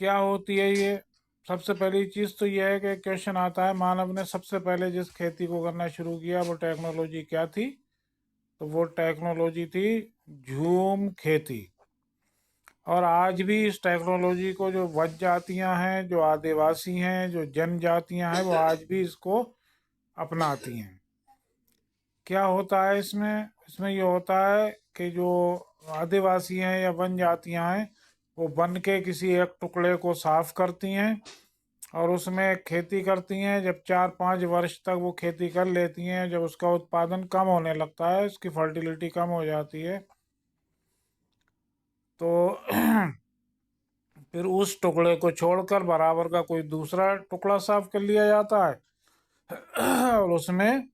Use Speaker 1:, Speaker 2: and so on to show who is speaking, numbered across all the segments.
Speaker 1: क्या होती है ये? सबसे पहली चीज़ तो यह है कि क्वेश्चन आता है, मानव ने सबसे पहले जिस खेती को करना शुरू किया वो टेक्नोलॉजी क्या थी? तो वो टेक्नोलॉजी थी झूम खेती। और आज भी इस टेक्नोलॉजी को जो जनजातियां हैं, जो आदिवासी हैं, जो जनजातियां हैं, वो आज भी इसको अपनाती हैं। क्या होता है इसमें? इसमें ये होता है कि जो आदिवासी हैं या वन जातियां हैं, वो वन के किसी एक टुकड़े को साफ करती हैं और उसमें खेती करती हैं। जब 4-5 वर्ष तक वो खेती कर लेती हैं, जब उसका उत्पादन कम होने लगता है, उसकी फर्टिलिटी कम हो जाती है, तो फिर उस टुकड़े को छोड़कर बराबर का कोई दूसरा टुकड़ा साफ कर लिया जाता है और उसमें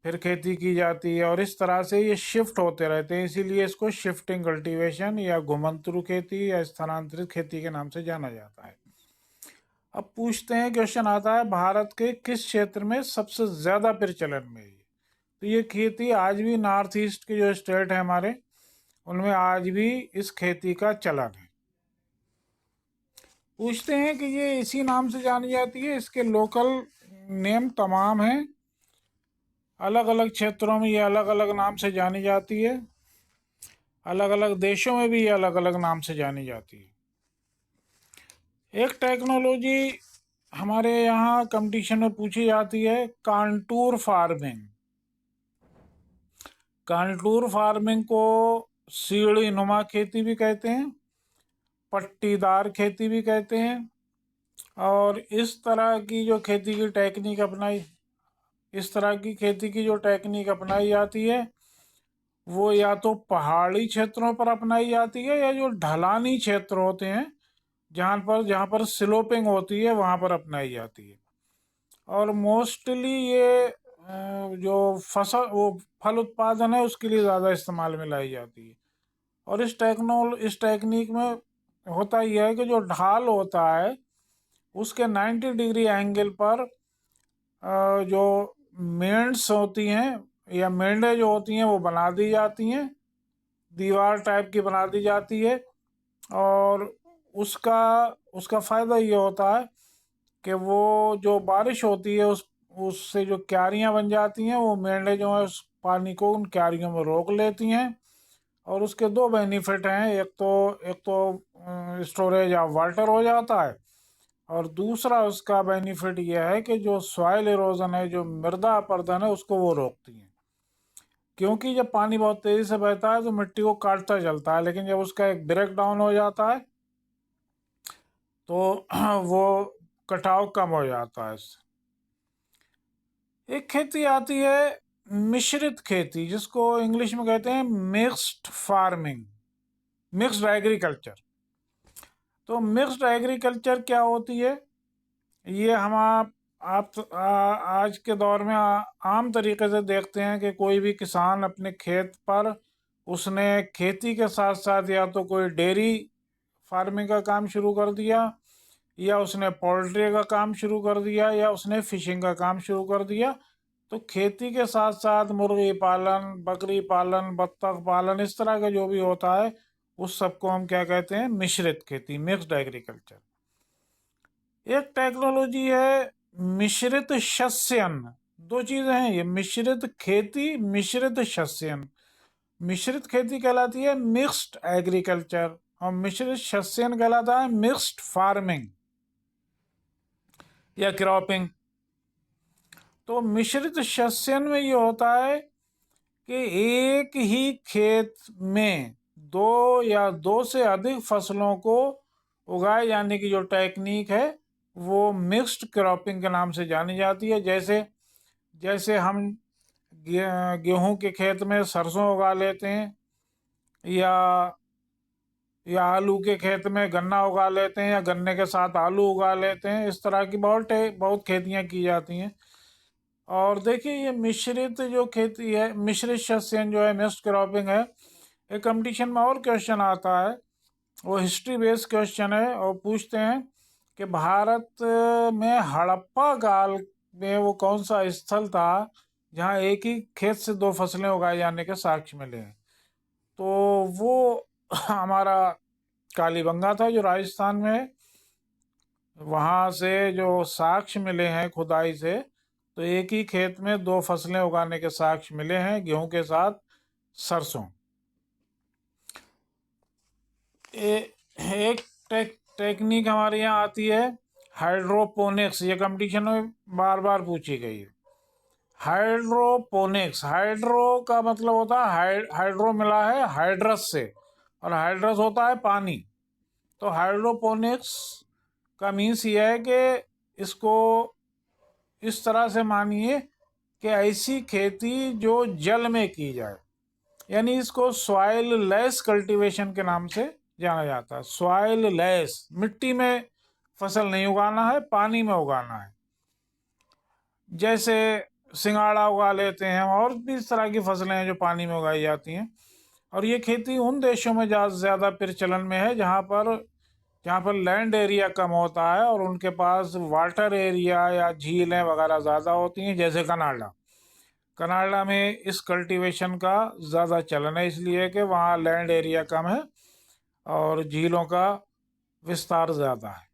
Speaker 1: फिर खेती की जाती है। और इस तरह से ये शिफ्ट होते रहते हैं, इसीलिए इसको शिफ्टिंग कल्टीवेशन या घुमंतरू खेती या स्थानांतरित खेती के नाम से जाना जाता है। अब पूछते हैं, क्वेश्चन आता है, भारत के किस क्षेत्र में सबसे ज्यादा प्रचलन में है? तो ये खेती आज भी नॉर्थ ईस्ट के जो स्टेट है हमारे, उनमें आज भी इस खेती का चलन है। पूछते हैं कि ये इसी नाम से जानी जाती है, इसके लोकल नेम तमाम हैं, अलग अलग क्षेत्रों में ये अलग अलग नाम से जानी जाती है, अलग अलग देशों में भी ये अलग अलग नाम से जानी जाती है। एक टेक्नोलॉजी हमारे यहाँ कंपटीशन में पूछी जाती है, कांटूर फार्मिंग। कांटूर फार्मिंग को सीढ़ी नुमा खेती भी कहते हैं, पट्टीदार खेती भी कहते हैं। और इस तरह की जो खेती की टेक्निक अपनाई इस तरह की खेती की जो टेक्निक अपनाई जाती है, वो या तो पहाड़ी क्षेत्रों पर अपनाई जाती है या जो ढलानी क्षेत्र होते हैं, जहाँ पर स्लोपिंग होती है, वहाँ पर अपनाई जाती है। और मोस्टली ये जो फल उत्पादन है उसके लिए ज़्यादा इस्तेमाल में लाई जाती है। और इस टेक्निक में होता यह है कि जो ढाल होता है उसके 90 डिग्री एंगल पर जो मेंड्स होती हैं या मेंढे जो होती हैं वो बना दी जाती हैं, दीवार टाइप की बना दी जाती है। और उसका उसका फ़ायदा ये होता है कि वो जो बारिश होती है उससे जो क्यारियाँ बन जाती हैं, वो मेंढे जो है उस पानी को उन क्यारियों में रोक लेती हैं। और उसके दो बेनिफिट हैं, एक तो स्टोरेज ऑफ वाटर हो जाता है, और दूसरा उसका बेनिफिट यह है कि जो सॉइल इरोजन है, जो मृदा अपरदन है, उसको वो रोकती हैं। क्योंकि जब पानी बहुत तेजी से बहता है तो मिट्टी को काटता चलता है, लेकिन जब उसका एक ब्रेक डाउन हो जाता है तो वो कटाव कम हो जाता है इससे। एक खेती आती है मिश्रित खेती, जिसको इंग्लिश में कहते हैं मिक्स्ड फार्मिंग, मिक्स्ड एग्रीकल्चर। तो मिक्स्ड एग्रीकल्चर क्या होती है? ये हम आज के दौर में आम तरीके से देखते हैं कि कोई भी किसान अपने खेत पर उसने खेती के साथ साथ या तो कोई डेयरी फार्मिंग का काम शुरू कर दिया, या उसने पोल्ट्री का काम शुरू कर दिया, या उसने फिशिंग का काम शुरू कर दिया। तो खेती के साथ साथ मुर्गी पालन, बकरी पालन, बत्तख पालन, इस तरह का जो भी होता है, उस सबको हम क्या कहते हैं? मिश्रित खेती, मिक्स्ड एग्रीकल्चर। एक टेक्नोलॉजी है मिश्रित शस्यन। दो चीजें हैं ये, मिश्रित खेती, मिश्रित शस्यन। मिश्रित खेती कहलाती है मिक्स्ड एग्रीकल्चर, और मिश्रित शस्यन कहलाता है मिक्स्ड फार्मिंग या क्रॉपिंग। तो मिश्रित शस्यन में ये होता है कि एक ही खेत में दो या दो से अधिक फसलों को उगाए जाने की जो टेक्निक है, वो मिक्स्ड क्रॉपिंग के नाम से जानी जाती है। जैसे जैसे हम गेहूं के खेत में सरसों उगा लेते हैं, या आलू के खेत में गन्ना उगा लेते हैं, या गन्ने के साथ आलू उगा लेते हैं, इस तरह की बहुत खेतियां की जाती हैं। और देखिए, ये मिश्रित जो खेती है, मिश्रित शस्यन जो है, मिक्स्ड क्रॉपिंग है, एक कंपटीशन में और क्वेश्चन आता है, वो हिस्ट्री बेस्ड क्वेश्चन है, और पूछते हैं कि भारत में हड़प्पा काल में वो कौन सा स्थल था जहाँ एक ही खेत से दो फसलें उगाए जाने के साक्ष्य मिले हैं? तो वो हमारा कालीबंगा था, जो राजस्थान में है। वहाँ से जो साक्ष्य मिले हैं खुदाई से, तो एक ही खेत में दो फसलें उगाने के साक्ष्य मिले हैं, गेहूं के साथ सरसों। एक टेक्निक हमारे यहाँ आती है हाइड्रोपोनिक्स, ये कंपटीशन में बार बार पूछी गई है। हाइड्रोपोनिक्स, हाइड्रो का मतलब होता है हाइड्रो मिला है हाइड्रस से, और हाइड्रस होता है पानी। तो हाइड्रोपोनिक्स का मीन्स ये है कि इसको इस तरह से मानिए कि ऐसी खेती जो जल में की जाए, यानी इसको सॉइल लेस कल्टीवेशन के नाम से जाना जाता है। सॉइल लेस, मिट्टी में फसल नहीं उगाना है, पानी में उगाना है। जैसे सिंगाड़ा उगा लेते हैं, और भी इस तरह की फसलें हैं जो पानी में उगाई जाती हैं। और ये खेती उन देशों में ज़्यादा प्रचलन में है जहाँ पर लैंड एरिया कम होता है और उनके पास वाटर एरिया या झीलें वगैरह ज़्यादा होती हैं, जैसे कनाडा। कनाडा में इस कल्टीवेशन का ज़्यादा चलन है, इसलिए कि वहाँ लैंड एरिया कम है और झीलों का विस्तार ज़्यादा है।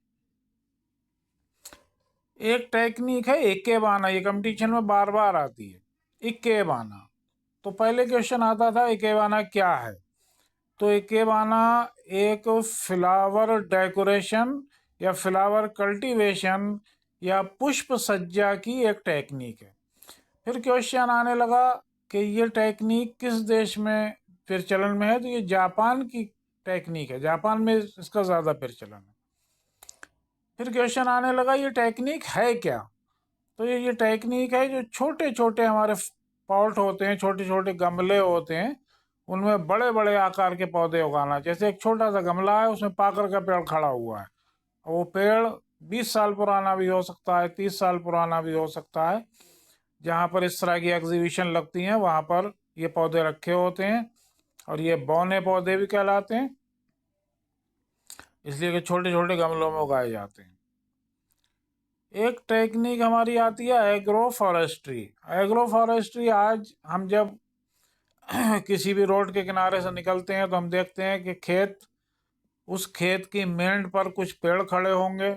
Speaker 1: एक टेक्निक है इकेबाना, ये कंपटीशन में बार बार आती है, इकेबाना। तो पहले क्वेश्चन आता था इकेबाना क्या है। तो इकेबाना एक फ्लावर डेकोरेशन या फ्लावर कल्टीवेशन या पुष्प सज्जा की एक टेक्निक है। फिर क्वेश्चन आने लगा कि ये टेक्निक किस देश में प्रचलन में है। तो ये जापान की टेक्निक है, जापान में इसका ज़्यादा प्रचलन है। फिर क्वेश्चन आने लगा ये टेक्निक है क्या। तो ये टेक्निक है जो छोटे छोटे हमारे पॉट होते हैं, छोटे छोटे गमले होते हैं, उनमें बड़े बड़े आकार के पौधे उगाना। जैसे एक छोटा सा गमला है, उसमें पाकर का पेड़ खड़ा हुआ है, और वो पेड़ 20 साल पुराना भी हो सकता है, 30 साल पुराना भी हो सकता है। जहाँ पर इस तरह की एग्जीबिशन लगती हैं वहाँ पर ये पौधे रखे होते हैं, और ये बौने पौधे भी कहलाते हैं, इसलिए कि छोटे छोटे गमलों में उगाए जाते हैं। एक टेक्निक हमारी आती है एग्रो फॉरेस्ट्री। एग्रो फॉरेस्ट्री, आज हम जब किसी भी रोड के किनारे से निकलते हैं तो हम देखते हैं कि उस खेत की मेंड पर कुछ पेड़ खड़े होंगे,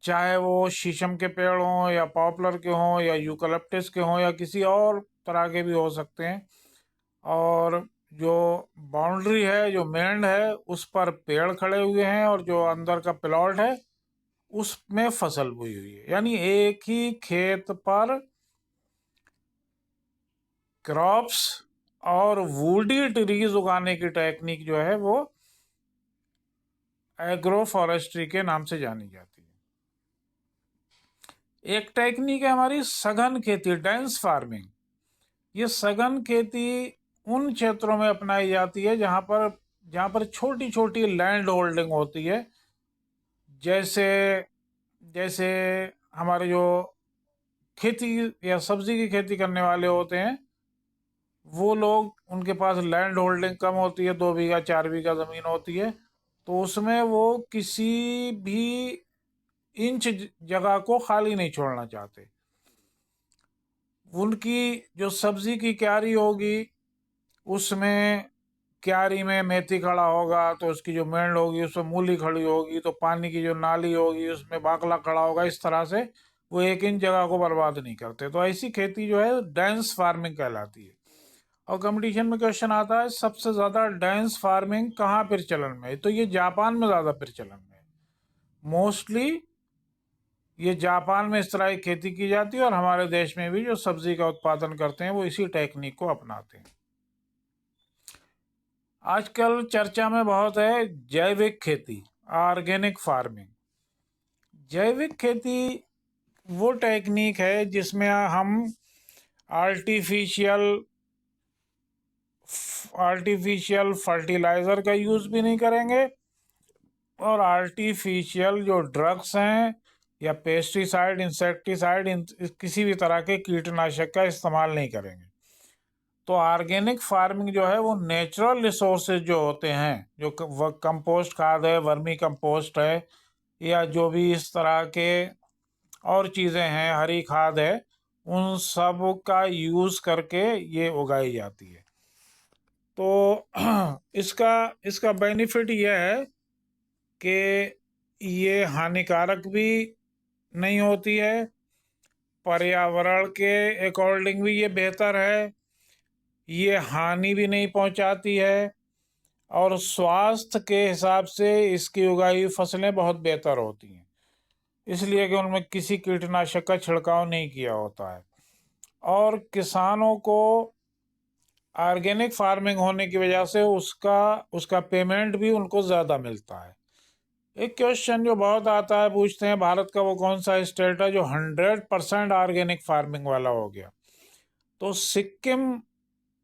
Speaker 1: चाहे वो शीशम के पेड़ हों या पॉपुलर के हों या यूकलिप्टस के हों या किसी और तरह के भी हो सकते हैं। और जो बाउंड्री है, जो मेंड है, उस पर पेड़ खड़े हुए हैं, और जो अंदर का प्लॉट है उसमें फसल बोई हुई है। यानी एक ही खेत पर क्रॉप्स और वुडी ट्रीज उगाने की टेक्निक जो है वो एग्रो फॉरेस्ट्री के नाम से जानी जाती है। एक टेक्निक है हमारी सघन खेती, डेंस फार्मिंग। ये सघन खेती उन क्षेत्रों में अपनाई जाती है जहाँ पर छोटी छोटी लैंड होल्डिंग होती है। जैसे जैसे हमारे जो खेती या सब्जी की खेती करने वाले होते हैं, वो लोग, उनके पास लैंड होल्डिंग कम होती है, 2 बीघा 4 बीघा ज़मीन होती है, तो उसमें वो किसी भी इंच जगह को खाली नहीं छोड़ना चाहते। उनकी जो सब्जी की क्यारी होगी, उसमें क्यारी में मेथी खड़ा होगा तो उसकी जो मेंड होगी उसमें मूली खड़ी होगी, तो पानी की जो नाली होगी उसमें बाकला खड़ा होगा। इस तरह से वो एक इंच जगह को बर्बाद नहीं करते। तो ऐसी खेती जो है डेंस फार्मिंग कहलाती है। और कंपटीशन में क्वेश्चन आता है सबसे ज़्यादा डेंस फार्मिंग कहाँ प्रचलन में है। तो ये जापान में ज़्यादा प्रचलन में है। मोस्टली ये जापान में इस तरह की खेती की जाती है, और हमारे देश में भी जो सब्जी का उत्पादन करते हैं वो इसी टेक्निक को अपनाते हैं। आजकल चर्चा में बहुत है जैविक खेती, ऑर्गेनिक फार्मिंग। जैविक खेती वो टेक्निक है जिसमें हम आर्टिफिशियल फर्टिलाइज़र का यूज़ भी नहीं करेंगे, और आर्टिफिशियल जो ड्रग्स हैं या पेस्टिसाइड, इंसेक्टिसाइड, किसी भी तरह के कीटनाशक का इस्तेमाल नहीं करेंगे। तो ऑर्गेनिक फार्मिंग जो है वो नेचुरल रिसोर्सेज जो होते हैं, जो कंपोस्ट खाद है, वर्मी कंपोस्ट है, या जो भी इस तरह के और चीज़ें हैं, हरी खाद है, उन सब का यूज़ करके ये उगाई जाती है। तो इसका इसका बेनिफिट यह है कि ये हानिकारक भी नहीं होती है, पर्यावरण के अकॉर्डिंग भी ये बेहतर है, ये हानि भी नहीं पहुंचाती है, और स्वास्थ्य के हिसाब से इसकी उगाई हुई फसलें बहुत बेहतर होती हैं, इसलिए कि उनमें किसी कीटनाशक का छिड़काव नहीं किया होता है। और किसानों को ऑर्गेनिक फार्मिंग होने की वजह से उसका उसका पेमेंट भी उनको ज़्यादा मिलता है। एक क्वेश्चन जो बहुत आता है, पूछते हैं भारत का वो कौन सा स्टेट है जो 100% ऑर्गेनिक फार्मिंग वाला हो गया। तो सिक्किम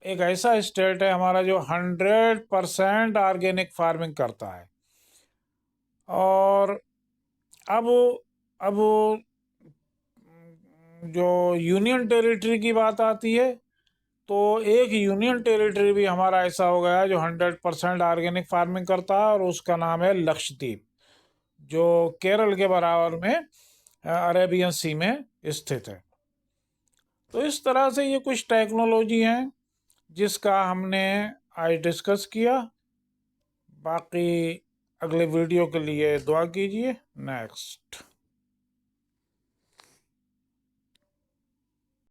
Speaker 1: एक ऐसा स्टेट है हमारा जो 100% ऑर्गेनिक फार्मिंग करता है। और अब अब जो यूनियन टेरिटरी की बात आती है, तो एक यूनियन टेरिटरी भी हमारा ऐसा हो गया है जो 100% ऑर्गेनिक फार्मिंग करता है, और उसका नाम है लक्षद्वीप, जो केरल के बराबर में अरेबियन सी में स्थित है। तो इस तरह से ये कुछ टेक्नोलॉजी हैं जिसका हमने आज डिस्कस किया। बाकी अगले वीडियो के लिए दुआ कीजिए। नेक्स्ट।